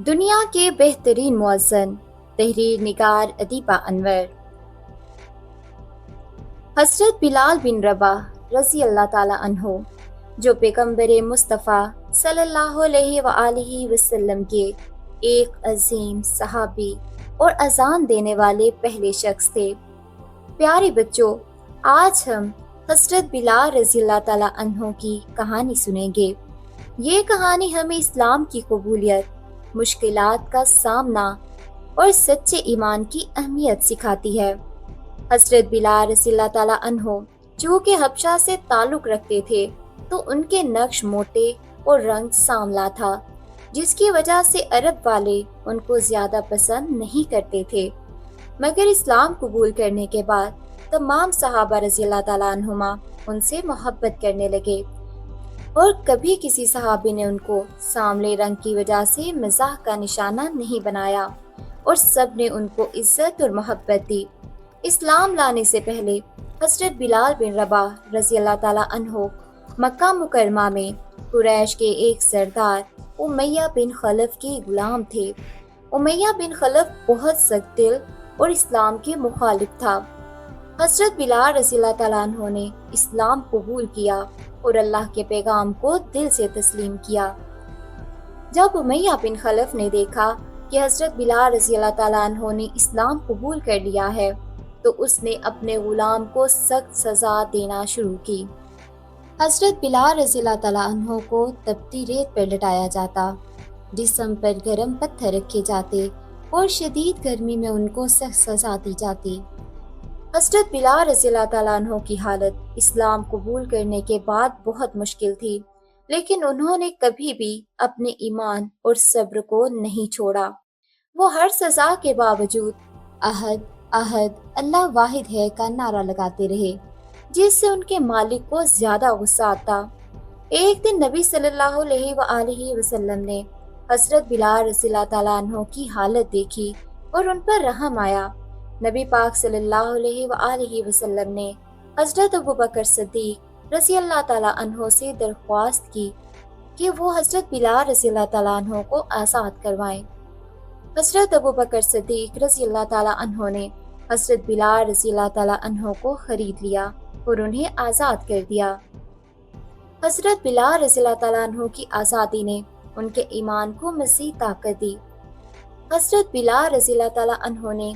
دنیا کے بہترین مؤذن تحریر نگار ادیبہ انور حضرت بلال بن رباح رضی اللہ تعالی عنہ جو پیغمبر مصطفیٰ صلی اللہ علیہ وآلہ وسلم کے ایک عظیم صحابی اور اذان دینے والے پہلے شخص تھے۔ پیارے بچوں، آج ہم حضرت بلال رضی اللہ تعالی عنہ کی کہانی سنیں گے۔ یہ کہانی ہمیں اسلام کی قبولیت، مشکلات کا سامنا اور سچے ایمان کی اہمیت سکھاتی ہے۔ حضرت بلال رضی اللہ تعالی عنہ چونکہ حبشہ سے تعلق رکھتے تھے تو ان کے نقش موٹے اور رنگ سانولا تھا، جس کی وجہ سے عرب والے ان کو زیادہ پسند نہیں کرتے تھے۔ مگر اسلام قبول کرنے کے بعد تمام صحابہ رضی اللہ تعالیٰ عنہما ان سے محبت کرنے لگے، اور کبھی کسی صحابی نے ان کو سانولے رنگ کی وجہ سے مزاح کا نشانہ نہیں بنایا، اور سب نے ان کو عزت اور محبت دی۔ اسلام لانے سے پہلے حضرت بلال بن رباح رضی اللہ تعالیٰ عنہ مکہ مکرمہ میں قریش کے ایک سردار امیہ بن خلف کے غلام تھے۔ امیہ بن خلف بہت سخت دل اور اسلام کے مخالف تھا۔ حضرت بلال رضی اللہ تعالیٰ عنہ نے اسلام قبول کیا اور اللہ کے پیغام کو دل سے تسلیم کیا۔ جب امیہ بن خلف نے دیکھا کہ حضرت بلال رضی اللہ تعالیٰ عنہ نے اسلام قبول کر لیا ہے تو اس نے اپنے غلام کو سخت سزا دینا شروع کی۔ حضرت بلال رضی اللہ تعالیٰ عنہ کو تپتی ریت پر لٹایا جاتا، جسم پر گرم پتھر رکھے جاتے اور شدید گرمی میں ان کو سخت سزا دی جاتی۔ حضرت بلال رضی اللہ تعالیٰ عنہ کی حالت اسلام قبول کرنے کے بعد بہت مشکل تھی، لیکن انہوں نے کبھی بھی اپنے ایمان اور صبر کو نہیں چھوڑا۔ وہ ہر سزا کے باوجود احد احد اللہ واحد ہے کا نعرہ لگاتے رہے، جس سے ان کے مالک کو زیادہ غصہ آتا۔ ایک دن نبی صلی اللہ علیہ وآلہ وسلم نے حضرت بلال رضی اللہ تعالیٰ عنہ کی حالت دیکھی اور ان پر رحم آیا۔ نبی پاک صلی اللہ علیہ وآلہ وسلم نے حضرت ابوبکر صدیق رضی اللہ تعالیٰ عنہ سے درخواست کی کہ وہ حضرت بلال رضی اللہ تعالیٰ عنہ کو آزاد کروائیں۔ حضرت ابوبکر صدیق رضی اللہ تعالیٰ عنہ نے حضرت بلال رضی اللہ تعالیٰ عنہ کو خرید لیا اور انہیں آزاد کر دیا۔ حضرت بلال رضی اللہ تعالیٰ عنہ کی آزادی نے ان کے ایمان کو مزید طاقت دی۔ حضرت بلال رضی اللہ تعالیٰ عنہ نے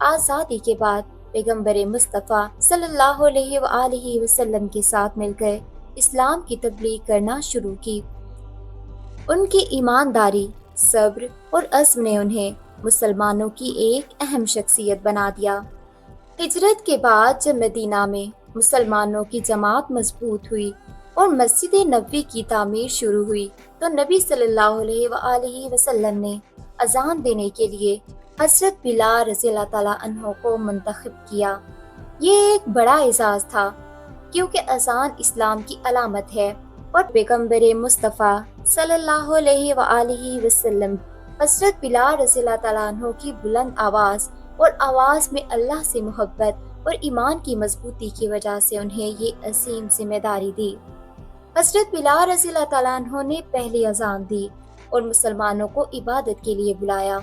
آزادی کے بعد پیغمبر مصطفیٰ صلی اللہ علیہ وآلہ وسلم کے ساتھ مل کر اسلام کی تبلیغ کرنا شروع کی۔ ان کی ایمانداری، صبر اور عزم نے انہیں مسلمانوں کی ایک اہم شخصیت بنا دیا۔ ہجرت کے بعد جب مدینہ میں مسلمانوں کی جماعت مضبوط ہوئی اور مسجد نبوی کی تعمیر شروع ہوئی تو نبی صلی اللہ علیہ وآلہ وسلم نے اذان دینے کے لیے حضرت بلال رضی اللہ تعالیٰ عنہ کو منتخب کیا۔ یہ ایک بڑا اعزاز تھا، کیونکہ اذان اسلام کی علامت ہے، اور پیغمبر مصطفیٰ صلی اللہ علیہ وآلہ وسلم حضرت بلال رضی اللہ تعالیٰ عنہ کی بلند آواز اور آواز میں اللہ سے محبت اور ایمان کی مضبوطی کی وجہ سے انہیں یہ عظیم ذمہ داری دی۔ حضرت بلال رضی اللہ تعالیٰ عنہ نے پہلی اذان دی اور مسلمانوں کو عبادت کے لیے بلایا۔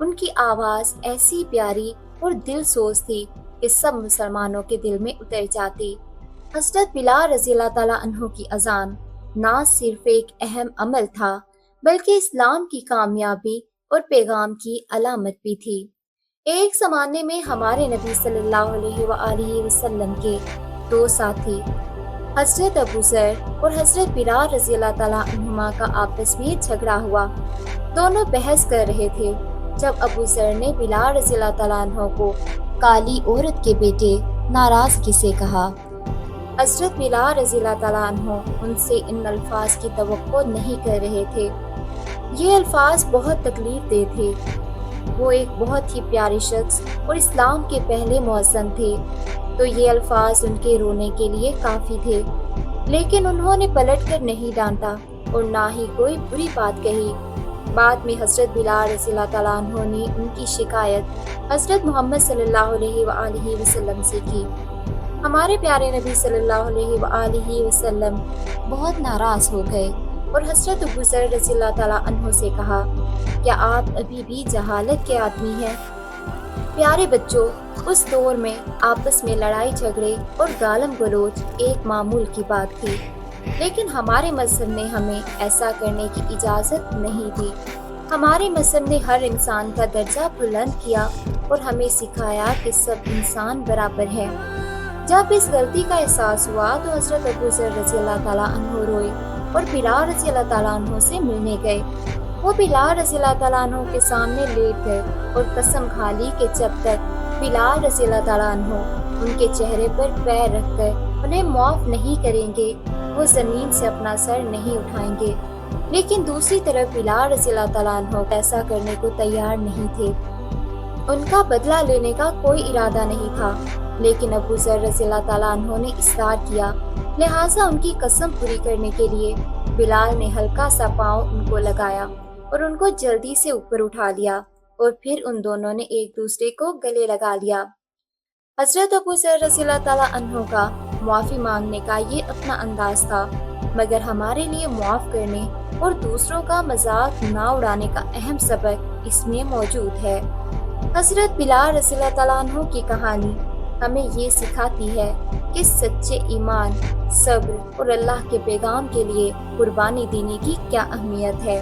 ان کی آواز ایسی پیاری اور دل سوز تھی کہ سب مسلمانوں کے دل میں اتر جاتی۔ حضرت بلال رضی اللہ تعالیٰ عنہ کی اذان نہ صرف ایک اہم عمل تھا بلکہ اسلام کی کامیابی اور پیغام کی علامت بھی تھی۔ ایک زمانے میں ہمارے نبی صلی اللہ علیہ وآلہ وسلم کے دو ساتھی حضرت ابو ذر اور حضرت بلال رضی اللہ تعالیٰ عنہما کا آپس میں جھگڑا ہوا۔ دونوں بحث کر رہے تھے جب ابو ذر نے بلال رضی اللہ تعالیٰ عنہ کو کالی عورت کے بیٹے ناراضگی سے کہا۔ حضرت بلال رضی اللہ تعالیٰ عنہ ان سے ان الفاظ کی توقع نہیں کر رہے تھے۔ یہ الفاظ بہت تکلیف دہ تھے۔ وہ ایک بہت ہی پیارے شخص اور اسلام کے پہلے مؤذن تھے، تو یہ الفاظ ان کے رونے کے لیے کافی تھے، لیکن انہوں نے پلٹ کر نہیں ڈانٹا اور نہ ہی کوئی بری بات کہی۔ بعد میں حضرت بلال رضی اللہ تعالیٰ عنہ نے ان کی شکایت حضرت محمد صلی اللہ علیہ وآلہ وسلم سے کی۔ ہمارے پیارے نبی صلی اللہ علیہ وآلہ وسلم بہت ناراض ہو گئے اور حضرت ابو ذر رضی اللہ تعالیٰ عنہ سے کہا، کیا آپ ابھی بھی جہالت کے آدمی ہیں؟ پیارے بچوں، اس دور میں آپس میں لڑائی جھگڑے اور گالم گلوچ ایک معمول کی بات تھی، لیکن ہمارے مذہب نے ہمیں ایسا کرنے کی اجازت نہیں دی۔ ہمارے مذہب نے ہر انسان کا درجہ بلند کیا اور ہمیں سکھایا کہ سب انسان برابر ہیں۔ جب اس غلطی کا احساس ہوا تو حضرت ابو ذر رضی اللہ تعالیٰ عنہ روئے اور بلال رضی اللہ تعالیٰ عنہ سے ملنے گئے۔ وہ بلال رضی اللہ تعالیٰ عنہ کے سامنے لیٹ گئے اور قسم کھا لی کہ جب تک بلال رضی اللہ تعالیٰ عنہ ان کے چہرے پر پیر رکھ کر انہیں معاف نہیں کریں گے، وہ زمین سے اپنا سر نہیں اٹھائیں گے۔ لیکن دوسری طرف بلال رضی اللہ تعالیٰ عنہ ایسا کرنے کو تیار نہیں تھے۔ ان کا بدلہ لینے کا کوئی ارادہ نہیں تھا، لیکن ابو ذر رضی اللہ تعالیٰ عنہ نے اصرار کیا، لہٰذا ان کی قسم پوری کرنے کے لیے بلال نے ہلکا سا پاؤں ان کو لگایا اور ان کو جلدی سے اوپر اٹھا لیا، اور پھر ان دونوں نے ایک دوسرے کو گلے لگا لیا۔ حضرت ابو ذر رضی اللہ تعالیٰ عنہ کا معافی مانگنے کا یہ اپنا انداز تھا، مگر ہمارے لیے معاف کرنے اور دوسروں کا مذاق نہ اڑانے کا اہم سبق اس میں موجود ہے۔ حضرت بلال رضی اللہ تعالیٰ عنہ کی کہانی ہمیں یہ سکھاتی ہے کہ سچے ایمان، صبر اور اللہ کے پیغام کے لیے قربانی دینے کی کیا اہمیت ہے۔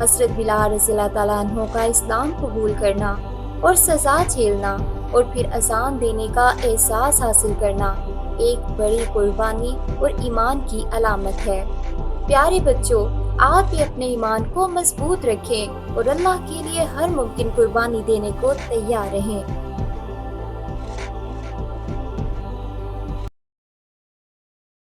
حضرت بلال رضی اللہ تعالیٰ عنہ کا اسلام قبول کرنا اور سزا جھیلنا اور پھر اذان دینے کا احساس حاصل کرنا ایک بڑی قربانی اور ایمان کی علامت ہے۔ پیارے بچوں، آپ بھی اپنے ایمان کو مضبوط رکھیں اور اللہ کے لیے ہر ممکن قربانی دینے کو تیار رہیں۔